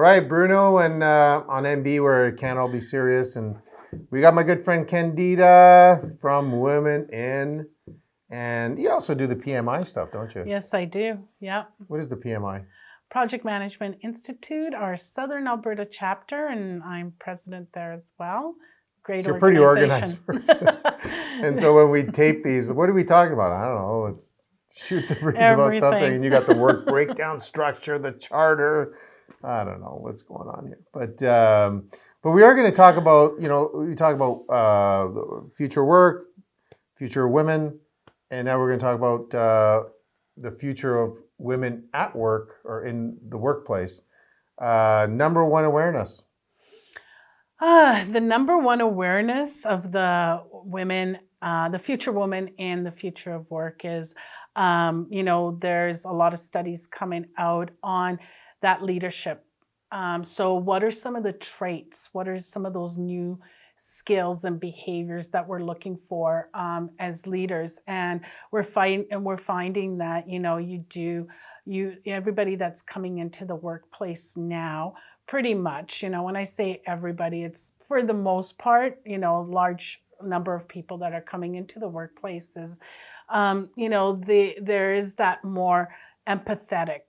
right, Bruno, and on MB, where it can't all be serious. And we got my good friend Candida from WomenIN. And you also do the PMI stuff, don't you? Yes, I do. Yeah. What is the PMI? Project Management Institute, our Southern Alberta chapter, and I'm president there as well. Great You're organization. pretty organized. And so when we tape these, what are we talking about? I don't know. Let's shoot the breeze about something. And you got the work breakdown structure, the charter. I don't know what's going on here. But we are going to talk about, we talk about future work, future women, and now we're going to talk about the future of women at work or in the workplace. Number one awareness. The number one awareness of the women, the future woman in the future of work is, there's a lot of studies coming out on that leadership. So what are some of the traits? What are some of those new skills and behaviors that we're looking for as leaders? And we're finding that, everybody that's coming into the workplace now, pretty much, when I say everybody, it's for the most part, large number of people that are coming into the workplaces, there is that more empathetic,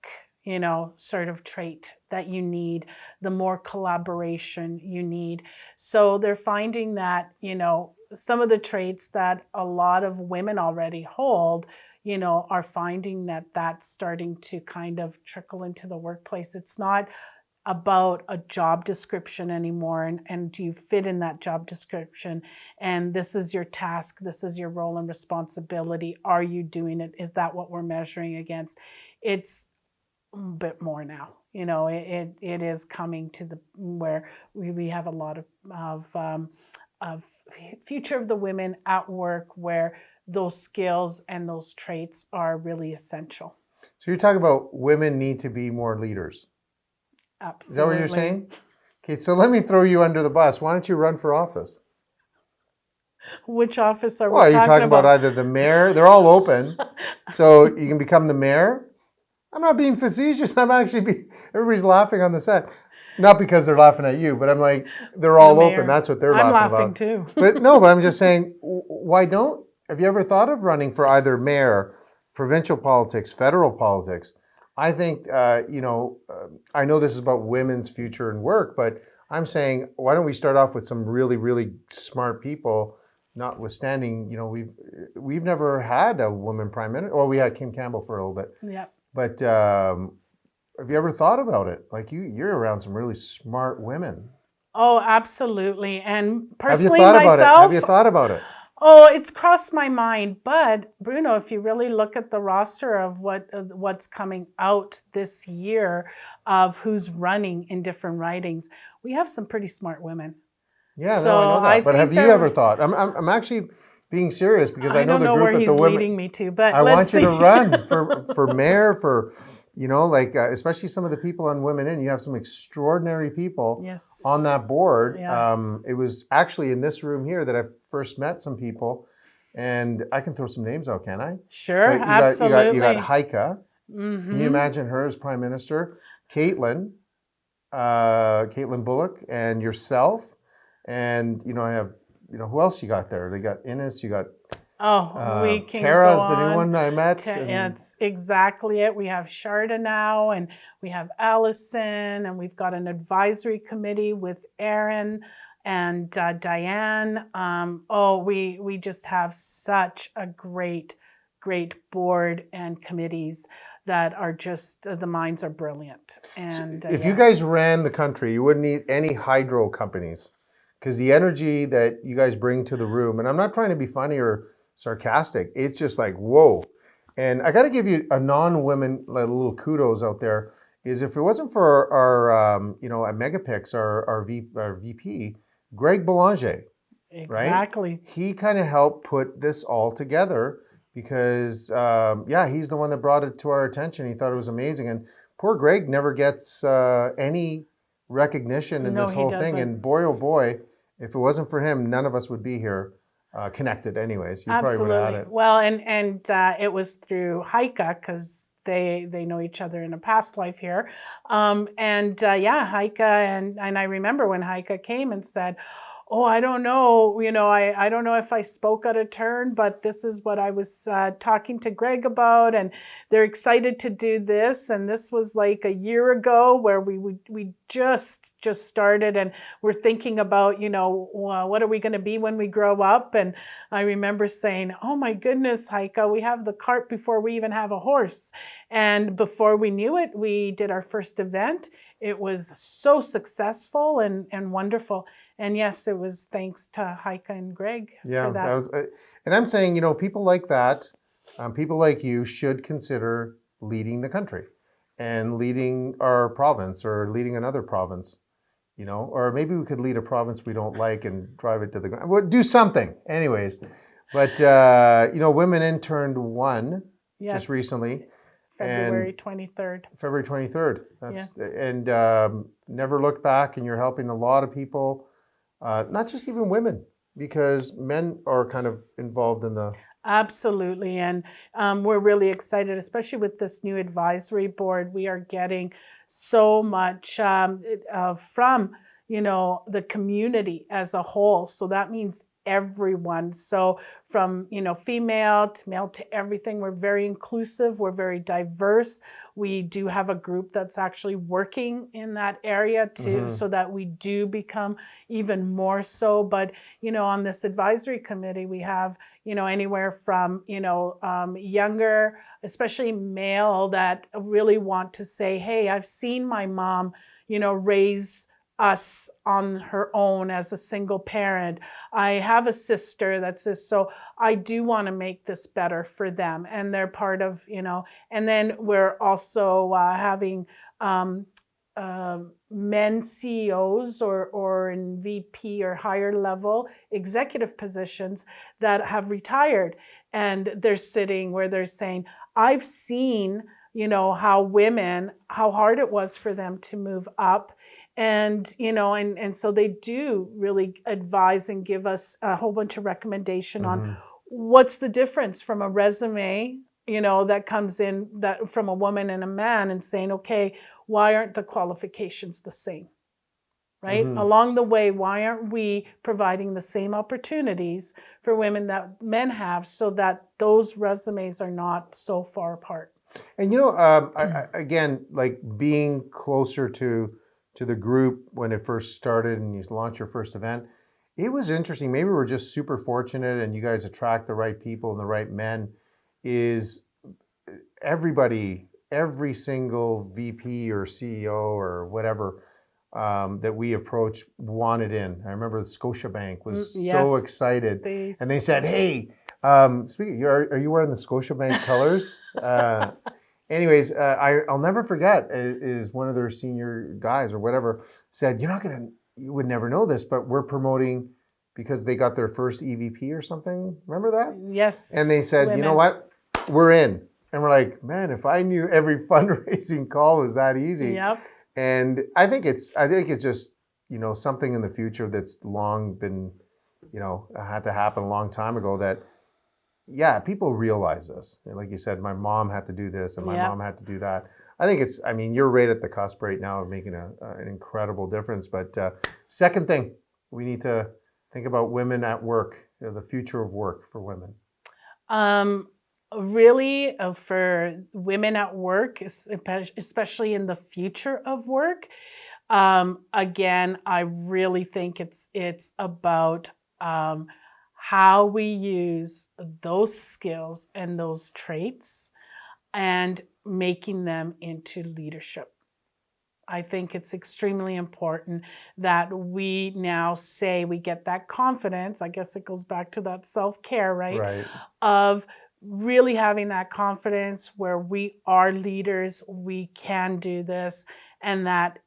sort of trait that you need, the more collaboration you need. So they're finding that, some of the traits that a lot of women already hold, are finding that that's starting to kind of trickle into the workplace. It's not about a job description anymore, and do you fit in that job description, and this is your task, this is your role and responsibility, are you doing it, is that what we're measuring against? It's a bit more now, it is coming to the where we have a lot of future of the women at work where those skills and those traits are really essential. So you're talking about women need to be more leaders. Absolutely. Is that what you're saying? Okay, so let me throw you under the bus. Why don't you run for office? Which office are we talking about? Well, you're talking about either the mayor, they're all open, so you can become the mayor. I'm not being facetious. Everybody's laughing on the set. Not because they're laughing at you, but I'm like, they're all open. That's what they're laughing about. I'm laughing too. But I'm just saying, have you ever thought of running for either mayor, provincial politics, federal politics? I think, I know this is about women's future and work, but I'm saying, why don't we start off with some really, really smart people, notwithstanding, we've never had a woman prime minister. Well, we had Kim Campbell for a little bit. Yeah. But have you ever thought about it? Like you're around some really smart women. Oh, absolutely. And personally Have you thought about it? Oh, it's crossed my mind. But Bruno, if you really look at the roster of what's coming out this year of who's running in different ridings, we have some pretty smart women. Yeah, so I know that. But have you ever thought? I'm actually being serious because I know the group that the women. Leading me to, but I want you to run for mayor, for especially some of the people on WomenIN. You have some extraordinary people on that board. Yes. It was actually in this room here that I first met some people, and I can throw some names out, can I? Sure, absolutely. You got Heike. Mm-hmm. Can you imagine her as prime minister? Caitlin Bullock, and yourself, and I have. Who else you got there? They got Ines, you got we can Tara's go on. The new one I met. That's exactly it. We have Sharda now, and we have Allison, and we've got an advisory committee with Erin and Diane. We just have such a great board and committees that are just, the minds are brilliant. And if you guys ran the country, you wouldn't need any hydro companies. Because the energy that you guys bring to the room, and I'm not trying to be funny or sarcastic, it's just like, whoa. And I got to give you a non-women little kudos out there, is if it wasn't for our at MegaPixx, our VP, Greg Belanger, exactly. Right? He kind of helped put this all together because, he's the one that brought it to our attention. He thought it was amazing. And poor Greg never gets any recognition in this whole thing, and boy oh boy, if it wasn't for him, none of us would be here connected anyways. You Absolutely. Probably would have had it. Well, and it was through Heike, because they know each other in a past life here. Yeah, Heike, and I remember when Heike came and said, oh, I don't know, I don't know if I spoke out of turn, but this is what I was talking to Greg about, and they're excited to do this. And this was like a year ago where we just started, and we're thinking about, what are we going to be when we grow up? And I remember saying, oh my goodness, Heike, we have the cart before we even have a horse. And before we knew it, we did our first event. It was so successful and wonderful. And yes, it was thanks to Heike and Greg for that. And I'm saying, people like that, people like you should consider leading the country and leading our province or leading another province, or maybe we could lead a province we don't like and drive it to the ground. We'll do something anyways. But, WomenIN turned 1 just recently. February 23rd. February 23rd. Yes. And never looked back, and you're helping a lot of people. Not just even women, because men are kind of involved in the... Absolutely. And we're really excited, especially with this new advisory board. We are getting so much from, the community as a whole. So that means everyone. So from, female to male to everything, we're very inclusive. We're very diverse. We do have a group that's actually working in that area too, so that we do become even more so. But, on this advisory committee, we have, anywhere from, younger, especially male, that really want to say, hey, I've seen my mom, raise us on her own as a single parent. I have a sister that says, so I do want to make this better for them. And they're part of, and then we're also having men CEOs or in VP or higher level executive positions that have retired. And they're sitting where they're saying, I've seen, how hard it was for them to move up. And, and so they do really advise and give us a whole bunch of recommendation on what's the difference from a resume, that comes in that from a woman and a man, and saying, okay, why aren't the qualifications the same? Right? Along the way, why aren't we providing the same opportunities for women that men have, so that those resumes are not so far apart? And, again, like being closer to the group when it first started and you launched your first event, it was interesting. Maybe we're just super fortunate and you guys attract the right people and the right men. Is everybody, every single VP or CEO or whatever that we approached wanted in. I remember Scotiabank was so excited. And they said, hey, speaking, are you wearing the Scotiabank colors? Anyways, I'll never forget, is one of their senior guys or whatever said, you would never know this, but we're promoting because they got their first EVP or something. Remember that? Yes. And they said, you know what? We're in. And we're like, man, if I knew every fundraising call was that easy. Yep. And I think it's just, something in the future that's long been, had to happen a long time ago that, yeah, people realize this. Like you said, my mom had to do this and my mom had to do that. I think you're right at the cusp right now of making an incredible difference. But second thing, we need to think about women at work, the future of work for women. Really, for women at work, especially in the future of work, again, I really think it's about how we use those skills and those traits and making them into leadership. I think it's extremely important that we now say we get that confidence. I guess it goes back to that self-care, right? Of really having that confidence where we are leaders, we can do this, and that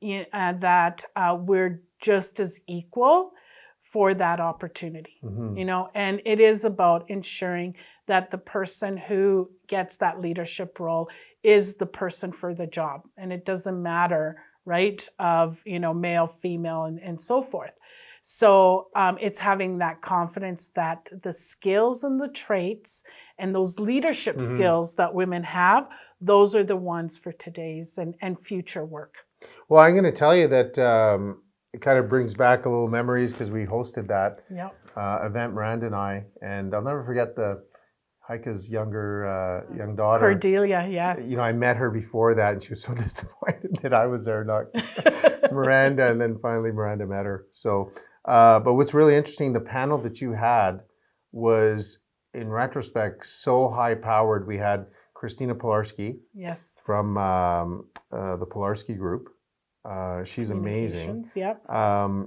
we're just as equal for that opportunity, and it is about ensuring that the person who gets that leadership role is the person for the job. And it doesn't matter, right, of, male, female, and so forth. So it's having that confidence that the skills and the traits and those leadership skills that women have, those are the ones for today's and future work. Well, I'm going to tell you that it kind of brings back a little memories because we hosted that event, Miranda and I, and I'll never forget Heike's young daughter. Cordelia, yes. You know, I met her before that, and she was so disappointed that I was there, not Miranda, and then finally Miranda met her. So, but what's really interesting, the panel that you had was, in retrospect, so high-powered. We had Christina Pilarski, yes, from the Pilarski Group. She's amazing. Yep.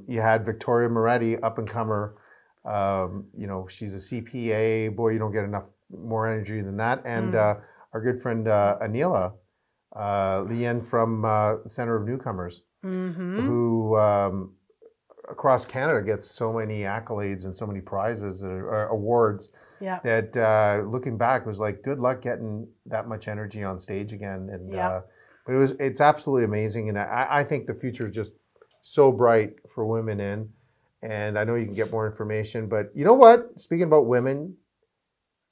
You had Victoria Moretti, up-and-comer. You know, she's a CPA. Boy, you don't get enough more energy than that. And our good friend Anila Lien from the Center of Newcomers, who across Canada gets so many accolades and so many prizes or awards that looking back was like, good luck getting that much energy on stage again. And but it's absolutely amazing. And I think the future is just so bright for WomenIN. And I know you can get more information, but you know what? Speaking about women,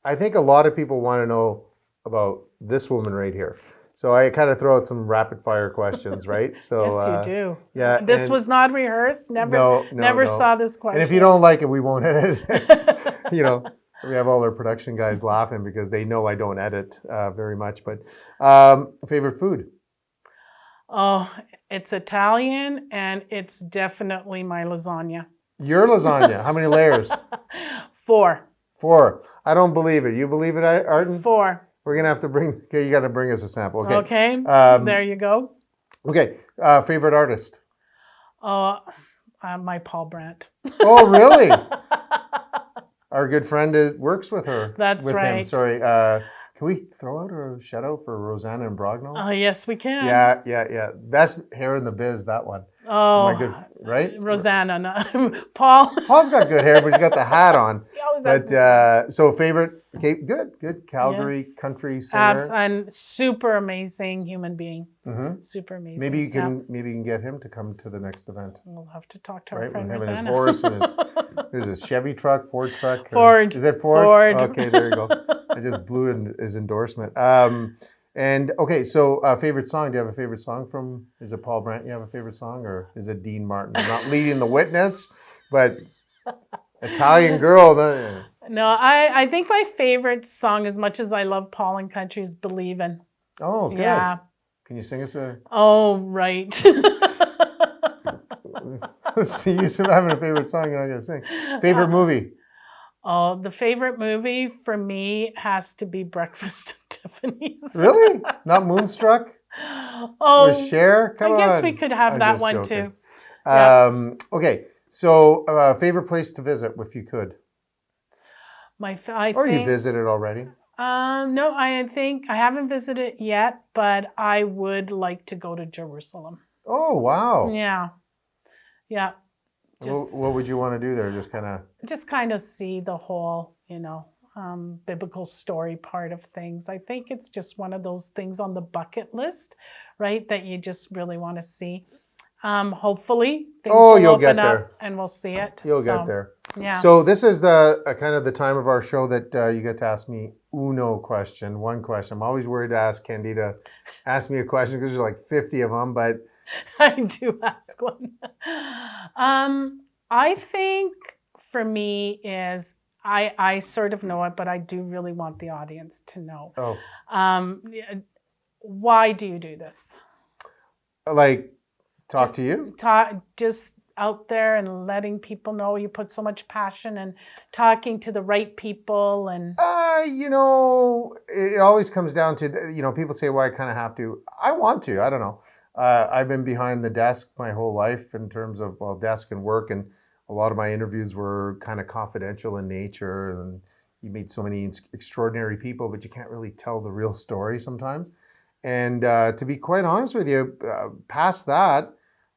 I think a lot of people want to know about this woman right here. So I kind of throw out some rapid fire questions, right? So yes, you do. Yeah. This was not rehearsed. Never saw this question. And if you don't like it, we won't edit it. You know, we have all our production guys laughing because they know I don't edit very much. But favorite food? Oh, it's Italian, and it's definitely my lasagna. Your lasagna? How many layers? 4. 4. I don't believe it. You believe it, Arden? 4. We're gonna have to bring. Okay, you got to bring us a sample. Okay. Okay. There you go. Okay. Favorite artist? My Paul Brandt. Oh, really? Our good friend works with her. That's with right. Him. Sorry. Can we throw out a shout out for Rosanna and Brogno? Oh, yes, we can. Yeah. Best hair in the biz, that one. Oh, my good, right? Rosanna, no. Paul. Paul's got good hair, but he's got the hat on. He always has so favorite, okay, good. Calgary country singer. And super amazing human being. Mm-hmm. Super amazing. Maybe you can get him to come to the next event. We'll have to talk to our friend with him Rosanna. and his horse and there's a Chevy truck, Ford truck. Ford. Is it Ford? Ford. Okay, there you go. I just blew in his endorsement. And okay, so favorite song. Do you have a favorite song from? Is it Paul Brandt? You have a favorite song, or is it Dean Martin? I'm not leading the witness, but Italian girl. No, I think my favorite song, as much as I love Paul and country, is "Believin'." Oh, okay. Yeah. Can you sing us a? Oh, right. You still having a favorite song you're not gonna sing. Favorite movie? Oh, the favorite movie for me has to be Breakfast at Tiffany's. Really? Not Moonstruck? Oh, with Cher? Come on. I guess we could have that one joking. too. Okay, so favorite place to visit if you could? You visited already? No, I think I haven't visited yet, but I would like to go to Jerusalem. Oh, wow. Yeah. What would you want to do there? Just kind of see the whole, biblical story part of things. I think it's just one of those things on the bucket list, right? That you just really want to see. Hopefully things will open up and we'll see it. You'll get there. Yeah. So this is the kind of the time of our show that you get to ask me one question. I'm always worried to ask Candida, ask me a question because there's like 50 of them, but I do ask one. I think for me is I sort of know it, but I do really want the audience to know. Oh. Why do you do this? Like talk to you? Just out there and letting people know you put so much passion and talking to the right people and it always comes down to people say, well, I kind of have to. I want to. I don't know. I've been behind the desk my whole life in terms of desk and work, and a lot of my interviews were kind of confidential in nature, and you meet so many extraordinary people, but you can't really tell the real story sometimes. And to be quite honest with you, past that,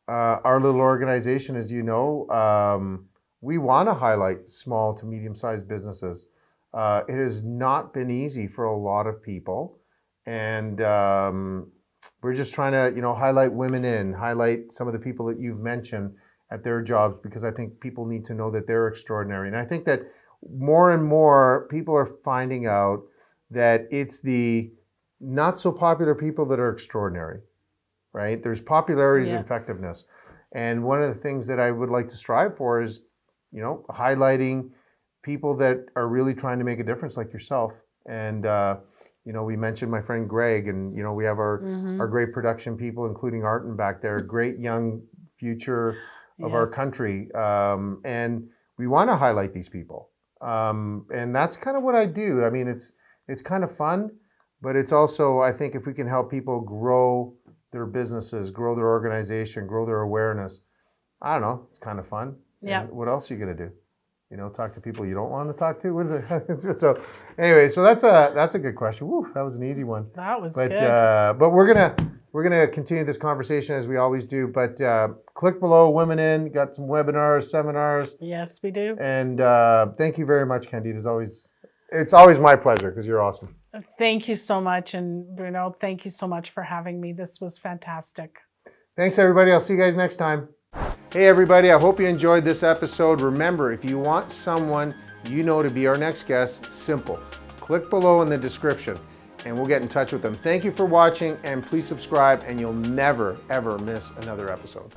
our little organization, as you know, we want to highlight small to medium-sized businesses. It has not been easy for a lot of people, and we're just trying to, highlight WomenIN, highlight some of the people that you've mentioned at their jobs, because I think people need to know that they're extraordinary. And I think that more and more people are finding out that it's the not so popular people that are extraordinary, right? There's popularity is effectiveness. And one of the things that I would like to strive for is, you know, highlighting people that are really trying to make a difference like yourself. And, you know, we mentioned my friend Greg, and, you know, we have our great production people, including Arten back there, great young future of our country. And we want to highlight these people. And that's kind of what I do. I mean, it's kind of fun, but it's also, I think if we can help people grow their businesses, grow their organization, grow their awareness, I don't know, it's kind of fun. Yeah. What else are you going to do? You know, talk to people you don't want to talk to? What is it? So anyway, so that's a good question. Woo, that was an easy one. That was good. But we're gonna continue this conversation as we always do. But click below, WomenIN, got some webinars, seminars. Yes, we do. And thank you very much, Candida. It's always my pleasure because you're awesome. Thank you so much. And Bruno, thank you so much for having me. This was fantastic. Thanks, everybody. I'll see you guys next time. Hey everybody, I hope you enjoyed this episode. Remember, if you want someone you know to be our next guest, simple. Click below in the description and we'll get in touch with them. Thank you for watching, and please subscribe and you'll never, ever miss another episode.